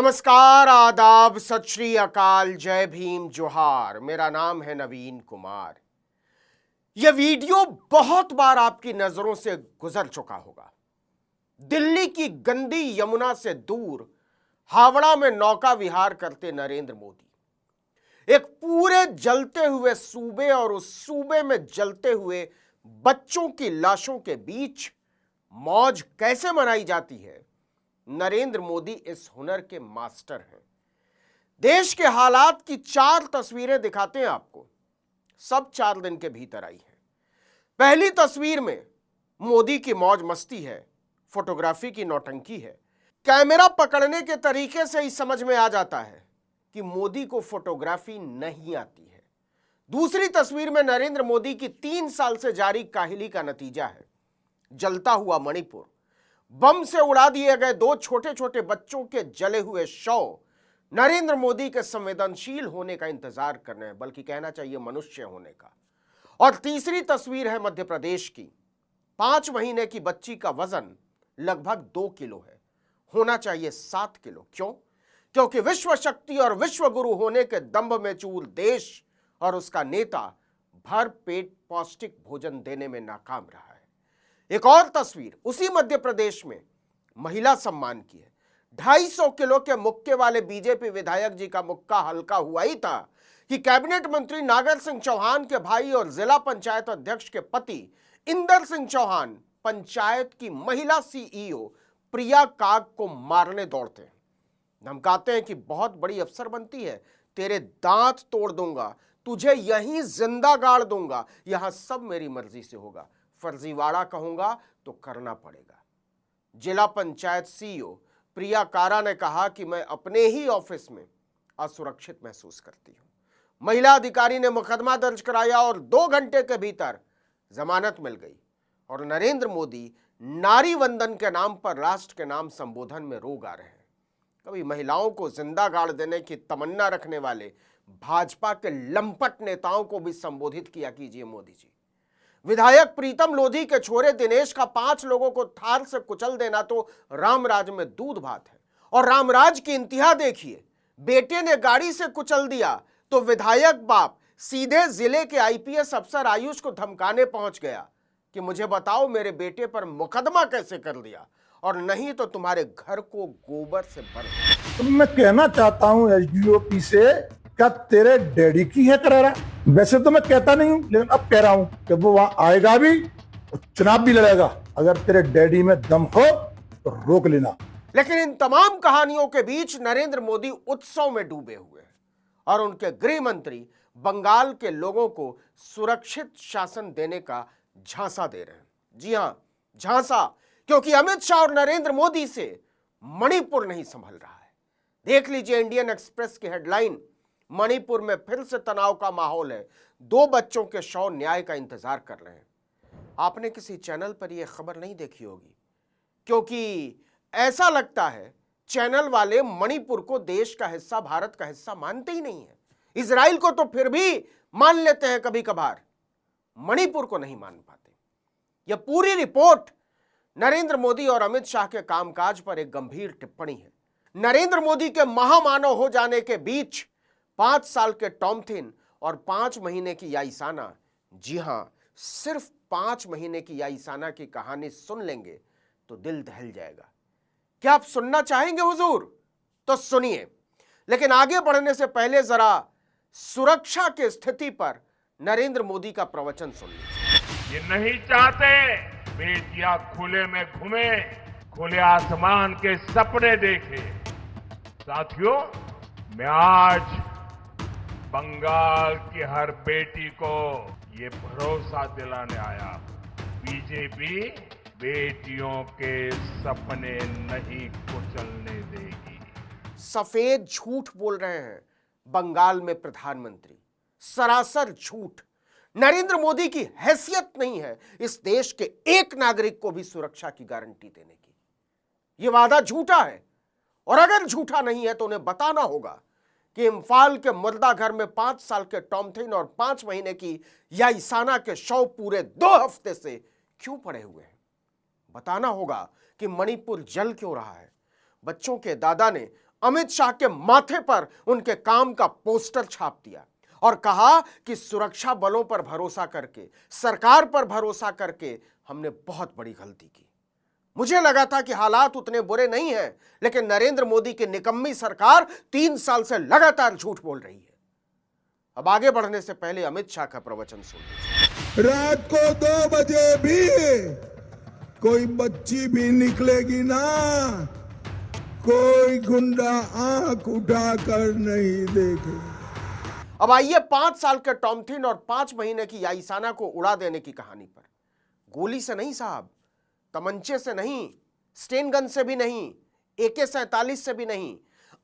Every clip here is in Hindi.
नमस्कार, आदाब, सत श्री अकाल, जय भीम, जोहार। मेरा नाम है नवीन कुमार। यह वीडियो बहुत बार आपकी नजरों से गुजर चुका होगा। दिल्ली की गंदी यमुना से दूर हावड़ा में नौका विहार करते नरेंद्र मोदी एक पूरे जलते हुए सूबे और उस सूबे में जलते हुए बच्चों की लाशों के बीच मौज कैसे मनाई जाती है। नरेंद्र मोदी इस हुनर के मास्टर हैं। देश के हालात की 4 तस्वीरें दिखाते हैं आपको, सब 4 दिन के भीतर आई हैं। पहली तस्वीर में मोदी की मौज मस्ती है, फोटोग्राफी की नौटंकी है। कैमरा पकड़ने के तरीके से ही समझ में आ जाता है कि मोदी को फोटोग्राफी नहीं आती है। दूसरी तस्वीर में नरेंद्र मोदी की 3 साल से जारी काहिली का नतीजा है। जलता हुआ मणिपुर, बम से उड़ा दिए गए 2 छोटे छोटे बच्चों के जले हुए शव नरेंद्र मोदी के संवेदनशील होने का इंतजार कर रहे हैं, बल्कि कहना चाहिए मनुष्य होने का। और तीसरी तस्वीर है मध्य प्रदेश की। 5 महीने की बच्ची का वजन लगभग 2 किलो है, होना चाहिए 7 किलो। क्यों? क्योंकि विश्व शक्ति और विश्व गुरु होने के दंभ में चूर देश और उसका नेता भर पेट पौष्टिक भोजन देने में नाकाम रहा है। एक और तस्वीर उसी मध्य प्रदेश में महिला सम्मान की है। 250 किलो के मुक्के वाले बीजेपी विधायक जी का मुक्का हल्का हुआ ही था कि कैबिनेट मंत्री नागर सिंह चौहान के भाई और जिला पंचायत अध्यक्ष के पति इंदर सिंह चौहान पंचायत की महिला सीईओ प्रिया काग को मारने दौड़ते हैं। धमकाते हैं कि बहुत बड़ी अफसर बनती है, तेरे दांत तोड़ दूंगा, तुझे यहीं जिंदा गाड़ दूंगा, यहां सब मेरी मर्जी से होगा, फर्जीवाड़ा कहूंगा तो करना पड़ेगा। जिला पंचायत सीईओ प्रिया कारा ने कहा कि मैं अपने ही ऑफिस में असुरक्षित महसूस करती हूं। महिला अधिकारी ने मुकदमा दर्ज कराया और 2 घंटे के भीतर जमानत मिल गई। और नरेंद्र मोदी नारी वंदन के नाम पर राष्ट्र के नाम संबोधन में रोग आ रहे हैं। कभी महिलाओं को जिंदा गाड़ देने की तमन्ना रखने वाले भाजपा के लंपट नेताओं को भी संबोधित किया कीजिए मोदी जी। विधायक प्रीतम लोधी के छोरे दिनेश का 5 लोगों को थार से कुचल देना तो रामराज में दूध भात है। और रामराज की इंतहा देखिए, बेटे ने गाड़ी से कुचल दिया तो विधायक बाप सीधे जिले के आईपीएस अफसर आयुष को धमकाने पहुंच गया कि मुझे बताओ मेरे बेटे पर मुकदमा कैसे कर दिया, और नहीं तो तुम्हारे घर को गोबर से भर दो। तो मैं कहना चाहता हूं एसडीओपी से, क्या तेरे डैडी की है करारा? वैसे तो मैं कहता नहीं हूं, लेकिन अब कह रहा हूं कि वो वहां आएगा भी और चुनाव भी लड़ेगा। अगर तेरे डैडी में दम हो तो रोक लेना। लेकिन इन तमाम कहानियों के बीच नरेंद्र मोदी उत्सव में डूबे हुए हैं और उनके गृह मंत्री बंगाल के लोगों को सुरक्षित शासन देने का झांसा दे रहे हैं। जी हां, झांसा, क्योंकि अमित शाह और नरेंद्र मोदी से मणिपुर नहीं संभल रहा है। देख लीजिए इंडियन एक्सप्रेस की हेडलाइन, मणिपुर में फिर से तनाव का माहौल है, 2 बच्चों के शव न्याय का इंतजार कर रहे हैं। आपने किसी चैनल पर यह खबर नहीं देखी होगी, क्योंकि ऐसा लगता है चैनल वाले मणिपुर को देश का हिस्सा, भारत का हिस्सा मानते ही नहीं है। इजराइल को तो फिर भी मान लेते हैं कभी कभार, मणिपुर को नहीं मान पाते। यह पूरी रिपोर्ट नरेंद्र मोदी और अमित शाह के कामकाज पर एक गंभीर टिप्पणी है। नरेंद्र मोदी के महामानव हो जाने के बीच 5 साल के टॉमथिन और 5 महीने की याइसाना, जी हां, सिर्फ 5 महीने की याइसाना की कहानी सुन लेंगे तो दिल दहल जाएगा। क्या आप सुनना चाहेंगे हुजूर? तो सुनिए, लेकिन आगे बढ़ने से पहले जरा सुरक्षा की स्थिति पर नरेंद्र मोदी का प्रवचन सुन लीजिए। ये नहीं चाहते बेटियां खुले में घूमे, खुले आसमान के सपने देखे। साथियों, मैं आज बंगाल की हर बेटी को ये भरोसा दिलाने आया, बीजेपी बेटियों के सपने नहीं कुचलने देगी। सफेद झूठ बोल रहे हैं बंगाल में प्रधानमंत्री, सरासर झूठ। नरेंद्र मोदी की हैसियत नहीं है इस देश के एक नागरिक को भी सुरक्षा की गारंटी देने की। यह वादा झूठा है, और अगर झूठा नहीं है तो उन्हें बताना होगा कि इम्फाल के मुर्दा घर में 5 साल के टॉमथिन और 5 महीने की याइसाना के शव पूरे 2 हफ्ते से क्यों पड़े हुए हैं। बताना होगा कि मणिपुर जल क्यों रहा है। बच्चों के दादा ने अमित शाह के माथे पर उनके काम का पोस्टर छाप दिया और कहा कि सुरक्षा बलों पर भरोसा करके, सरकार पर भरोसा करके हमने बहुत बड़ी गलती की। मुझे लगा था कि हालात उतने बुरे नहीं हैं, लेकिन नरेंद्र मोदी की निकम्मी सरकार 3 साल से लगातार झूठ बोल रही है। अब आगे बढ़ने से पहले अमित शाह का प्रवचन सुन लीजिए। रात को 2 बजे भी कोई बच्ची भी निकलेगी ना, कोई गुंडा आंख उठाकर नहीं देखेगा। अब आइए 5 साल के टॉमथिन और 5 महीने की याइसाना को उड़ा देने की कहानी पर। गोली से नहीं साहब, तमंचे से नहीं, स्टेन गन से भी नहीं, AK-47 से भी नहीं,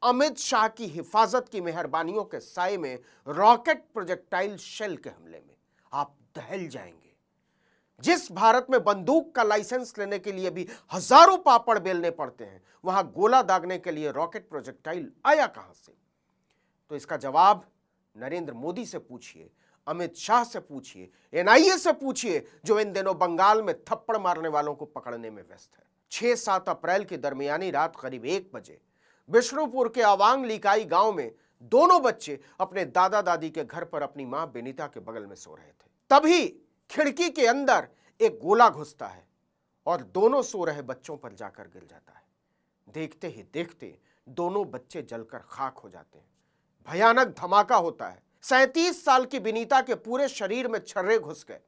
अमित शाह की हिफाजत की मेहरबानियों के साए में रॉकेट प्रोजेक्टाइल शेल के हमले में आप दहल जाएंगे। जिस भारत में बंदूक का लाइसेंस लेने के लिए भी हजारों पापड़ बेलने पड़ते हैं, वहां गोला दागने के लिए रॉकेट प्रोजेक्टाइल आया कहां से? तो इसका जवाब नरेंद्र मोदी से पूछिए, अमित शाह से पूछिए, NIA से पूछिए, जो इन दिनों बंगाल में थप्पड़ मारने वालों को पकड़ने में व्यस्त है। 6-7 अप्रैल की दरमियानी रात करीब 1 बजे बिष्णुपुर के अवांग लिकाई गांव में दोनों बच्चे अपने दादा दादी के घर पर अपनी मां बेनीता के बगल में सो रहे थे। तभी खिड़की के अंदर एक गोला घुसता है और दोनों सो रहे बच्चों पर जाकर गिर जाता है। देखते ही देखते दोनों बच्चे जलकर खाक हो जाते हैं। भयानक धमाका होता है। 37 साल की बेनीता के पूरे शरीर में छर्रे घुस गए।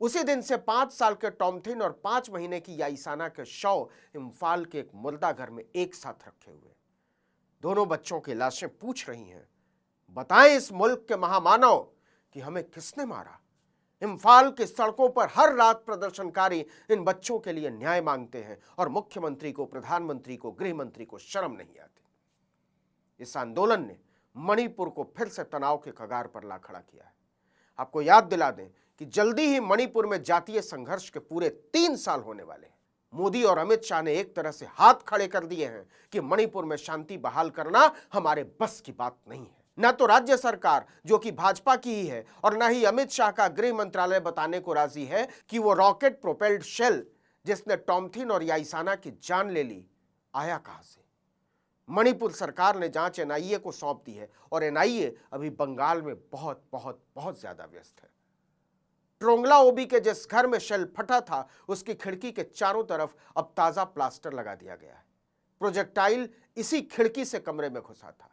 उसी दिन से 5 साल के टॉमथिन और 5 महीने की याइसाना के शव इम्फाल के एक मुर्दा घर में एक साथ रखे हुए। दोनों बच्चों की लाशें पूछ रही हैं, बताएं इस मुल्क के महामानव कि हमें किसने मारा। इम्फाल की सड़कों पर हर रात प्रदर्शनकारी इन बच्चों के लिए न्याय मांगते हैं और मुख्यमंत्री को, प्रधानमंत्री को, गृह मंत्री को शर्म नहीं आती। इस आंदोलन ने मणिपुर को फिर से तनाव के कगार पर ला खड़ा किया है। आपको याद दिला दें कि जल्दी ही मणिपुर में जातीय संघर्ष के पूरे 3 साल होने वाले हैं। मोदी और अमित शाह ने एक तरह से हाथ खड़े कर दिए हैं कि मणिपुर में शांति बहाल करना हमारे बस की बात नहीं है। न तो राज्य सरकार, जो कि भाजपा की ही है, और न ही अमित शाह का गृह मंत्रालय बताने को राजी है कि वो रॉकेट प्रोपेल्ड शेल जिसने टॉमथिन और याइसाना की जान ले ली, आया कहां से। मणिपुर सरकार ने जांच NIA को सौंप दी है और NIA अभी बंगाल में बहुत बहुत बहुत ज्यादा व्यस्त है। ट्रोंगला ओबी के जिस घर में शेल फटा था, उसकी खिड़की के चारों तरफ अब ताजा प्लास्टर लगा दिया गया है। प्रोजेक्टाइल इसी खिड़की से कमरे में घुसा था।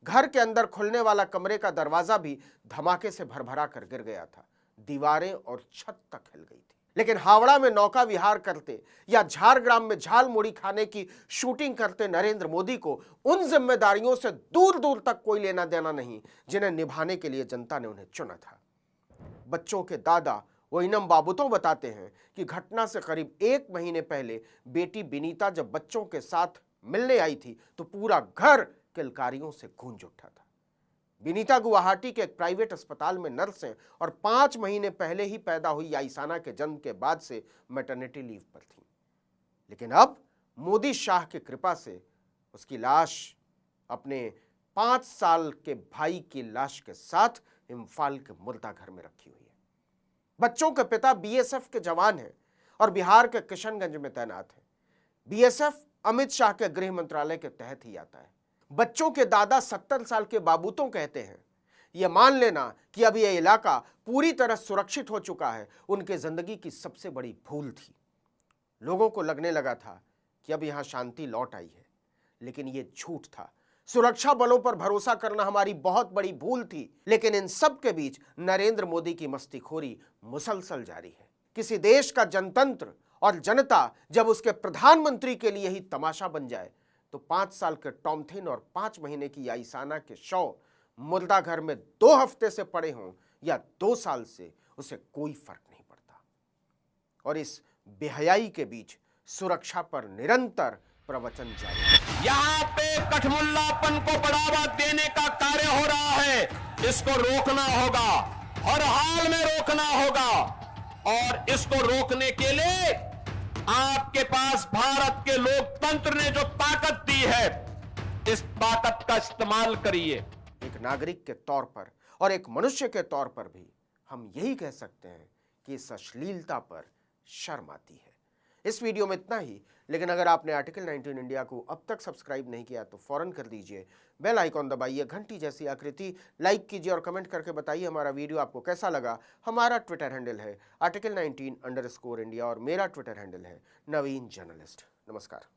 घर के अंदर खुलने वाला कमरे का दरवाजा भी धमाके से भरभरा कर गिर गया था। दीवारें और छत तक हिल गई थी। लेकिन हावड़ा में नौका विहार करते या झारग्राम में झाल मुड़ी खाने की शूटिंग करते नरेंद्र मोदी को उन जिम्मेदारियों से दूर दूर तक कोई लेना देना नहीं जिन्हें निभाने के लिए जनता ने उन्हें चुना था। बच्चों के दादा ओइनम बाबूतो बताते हैं कि घटना से करीब 1 महीने पहले बेटी बेनीता जब बच्चों के साथ मिलने आई थी तो पूरा घर किलकारियों से गूंज उठा था। बेनीता गुवाहाटी के एक प्राइवेट अस्पताल में नर्स हैं और 5 महीने पहले ही पैदा हुई याइसाना के जन्म के बाद से मैटरनिटी लीव पर थी। लेकिन अब मोदी शाह की कृपा से उसकी लाश अपने 5 साल के भाई की लाश के साथ इम्फाल के मुर्दा घर में रखी हुई है। बच्चों के पिता BSF के जवान हैं और बिहार के किशनगंज में तैनात हैं। BSF अमित शाह के गृह मंत्रालय के तहत ही आता है। बच्चों के दादा 70 साल के बाबूतों कहते हैं, यह मान लेना कि अब यह इलाका पूरी तरह सुरक्षित हो चुका है उनके जिंदगी की सबसे बड़ी भूल थी। लोगों को लगने लगा था कि अब यहां शांति लौट आई है, लेकिन यह झूठ था। सुरक्षा बलों पर भरोसा करना हमारी बहुत बड़ी भूल थी। लेकिन इन सब के बीच नरेंद्र मोदी की मस्तीखोरी मुसलसल जारी है। किसी देश का जनतंत्र और जनता जब उसके प्रधानमंत्री के लिए ही तमाशा बन जाए तो 5 साल के टॉमथिन और 5 महीने की याइसाना के शव मुर्दा घर में 2 हफ्ते से पड़े हों या 2 साल से, उसे कोई फर्क नहीं पड़ता। और इस बेहयाई के बीच सुरक्षा पर निरंतर प्रवचन जारी है। यहाँ पे कठमुल्लापन को बढ़ावा देने का कार्य हो रहा है, इसको रोकना होगा, हर हाल में रोकना होगा। और इसको रोकने के लिए आपके पास भारत के लोकतंत्र ने जो ताकत दी है, इस ताकत का इस्तेमाल करिए। एक नागरिक के तौर पर और एक मनुष्य के तौर पर भी हम यही कह सकते हैं कि इस अश्लीलता पर शर्म आती है। इस वीडियो में इतना ही, लेकिन अगर आपने आर्टिकल 19 इंडिया को अब तक सब्सक्राइब नहीं किया तो फौरन कर दीजिए। बेल आइकॉन दबाइए, घंटी जैसी आकृति लाइक कीजिए और कमेंट करके बताइए हमारा वीडियो आपको कैसा लगा। हमारा ट्विटर हैंडल है article19_India और मेरा ट्विटर हैंडल है नवीन जर्नलिस्ट। नमस्कार।